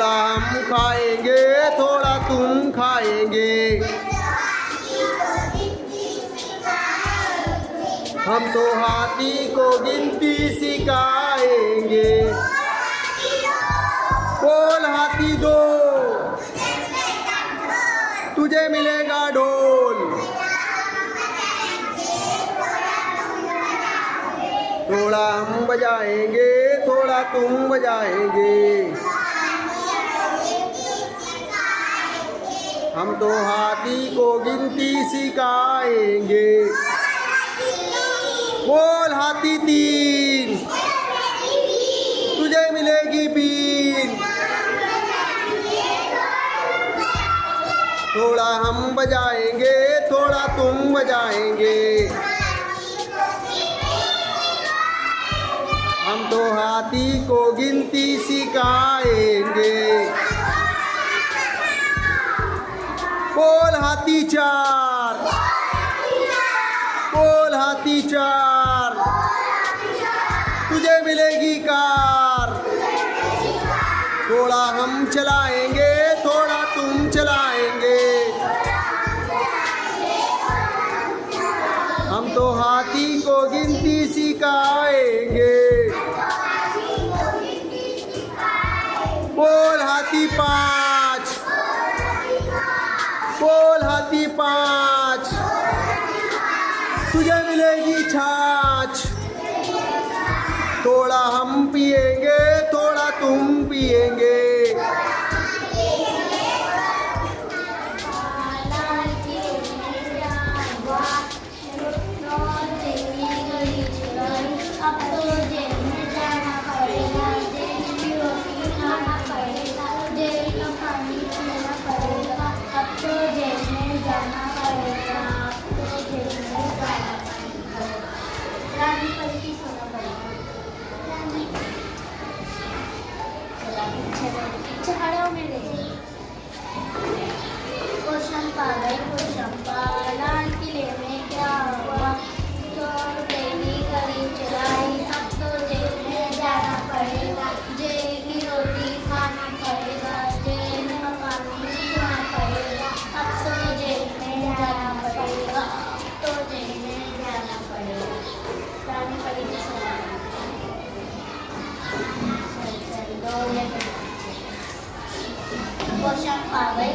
थोड़ा हम खाएंगे थोड़ा तुम खाएंगे, हम तो हाथी को गिनती सिखाएंगे। बोल हाथी दो तुझे मिलेगा ढोल, थोड़ा हम बजाएंगे थोड़ा तुम बजाएंगे, हम तो हाथी को गिनती सिखाएंगे। बोल हाथी तीन तुझे मिलेगी बीन, थोड़ा हम बजाएंगे थोड़ा तुम बजाएंगे, हम तो हाथी को गिनती सिखाएंगे। बोल हाथी चार, बोल हाथी चार तुझे मिलेगी कार, थोड़ा हम चलाएंगे थोड़ा तुम चलाएंगे, हम तो हाथी को गिनती सिखाएंगे। बोल हाथी पाँच, बोल हाथी पाँच तुझे मिलेगी छाछ, थोड़ा हम पिएंगे थोड़ा तुम पिएंगे, लाल किले में क्या हुआ, चोर डेली गली चुराई, अब तो जेल में जाना पड़ेगा, जेल की रोटी खाना पड़ेगा, जेल में पानी पीना पड़ेगा, अब तो जेल में जाना पड़ेगा, अब तो जेल में जाना पड़ेगा। रानी परी की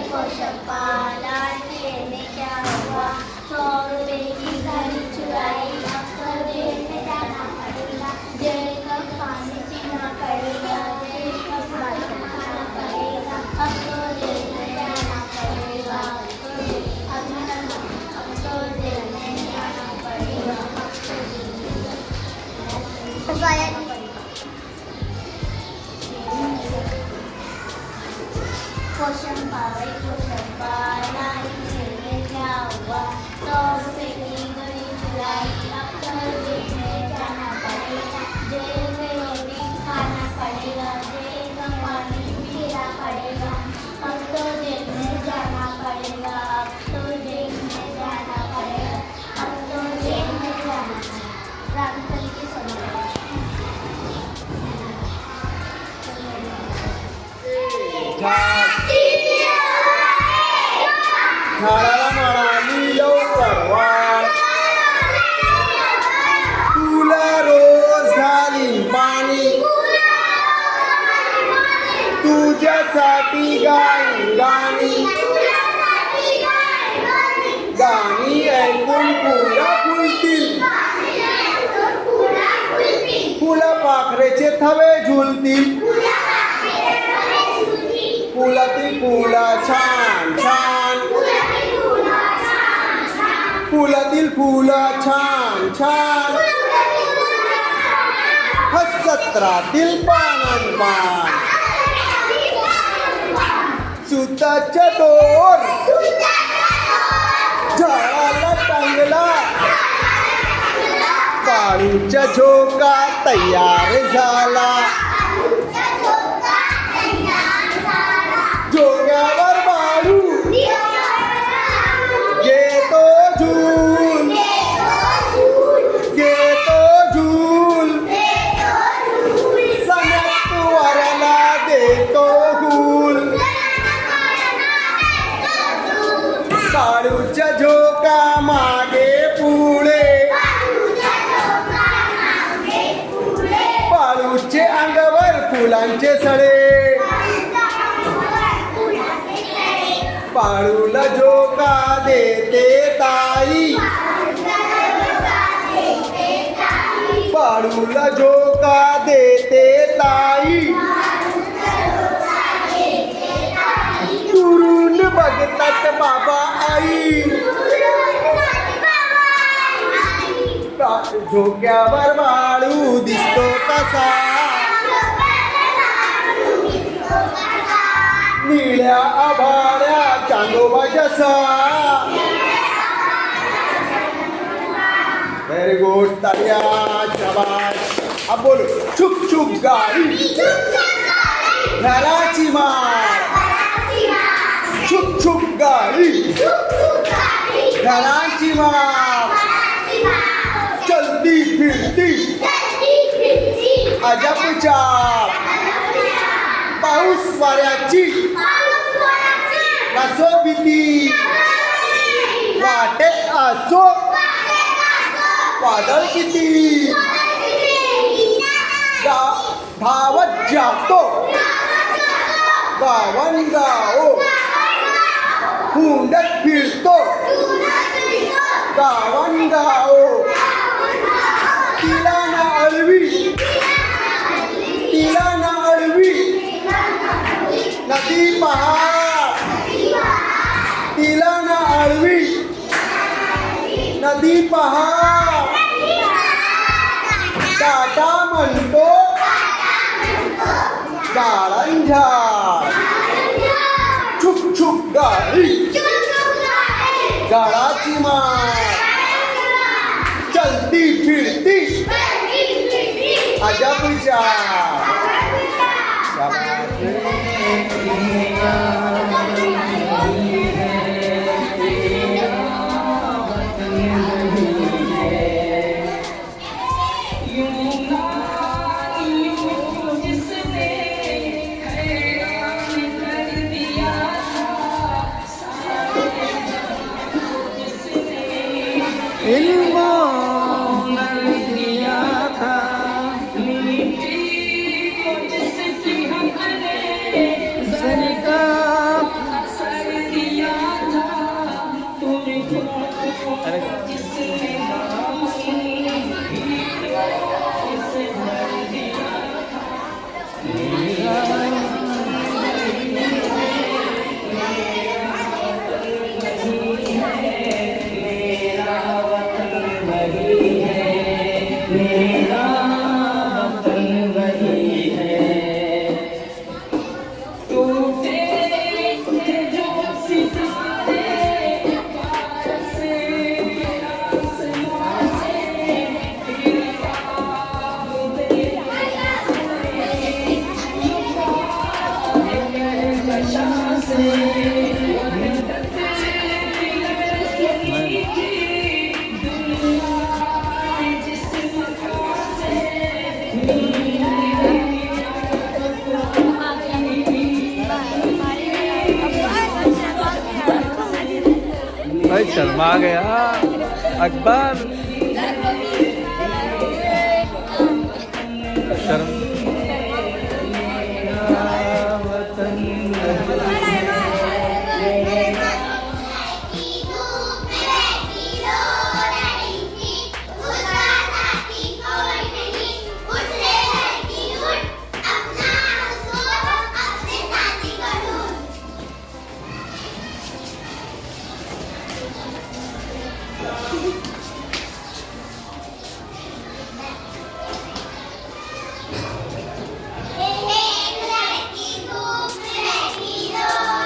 कोशंपा लाल किले में क्या हुआ, 100 रुपए की घड़ी चुराई, अब तो जेल में जाना पड़ेगा, जेल का पानी पीना पड़ेगा, जेल का पानी खाना पड़ेगा, अब तो जेल में जाना पड़ेगा, अब तो जेल में जाना पड़ेगा। कोशंपा लाल किले में क्या हुआ, 100 रुपए की घड़ी चुराई, अब तो जेल में जाना पड़ेगा, जेल में रोटी खाना पड़ेगा, जेल का पानी पीना पड़ेगा, अब तो जेल में जाना पड़ेगा, अब तो जेल में जाना पड़ेगा, अब तो जेल में जाना पड़ेगा। राम कली की झाडाला म्हणाली लवकर वाढ, तुला रोज घालीन पाणी, तुझ्यासाठी गाईन गाणी, गाणी ऐकून फुलं फुलतील, फुलपाखरेचे थवे झुलतील, फुलातील फुलं छान छान, फुलातील फुलं छान छान, सत्रातील पानांपान, सुताच्या दोर झाडाला टांगला, काळूच्या झोका तयार झाला, झोक्यावर बाळू घेतो झूल, घेतो झूल, सण्यात वाऱ्याला देतो झूल, बाळूच्या झोका मागे पुढे बाळूचे अंगावर फुलांचे सडे बाळूला झोका देते ताई बाळूला झोका देते ताई दुरून बघतात बाबा आई झोक्यावर बाळू दिसतो कसा निळ्या आभाळ्या चांदोबा जसा व्हेरी गुड तालिया शाबाश अब बोलो छुक छुक गाडी घराची मार छुक छुक गाडी घराची मार चलती फिरती अजब चार पाऊस वाऱ्याची असो भीती वाटे असो वादळ किती धावत जातो गावनगाव हुंडत फिरतो गावनगाव तिला ना अळवी तिला ना अळवी नदी पहाड तिला ना अळवी नदी पहाड टाटा म्हणतो गाळंझाड छुक छुक गाडी गाळाची मार चलती फिरती अजब चार भाई शर्मा गया अकबर शर्म एक लड़की धूप में खिलो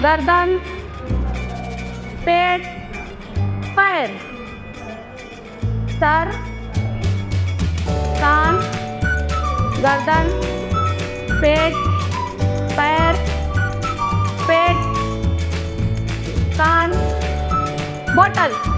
गर्दन, पेट, पैर, सर, कान, गर्दन, पेट, पैर, पेट, कान, बॉटल।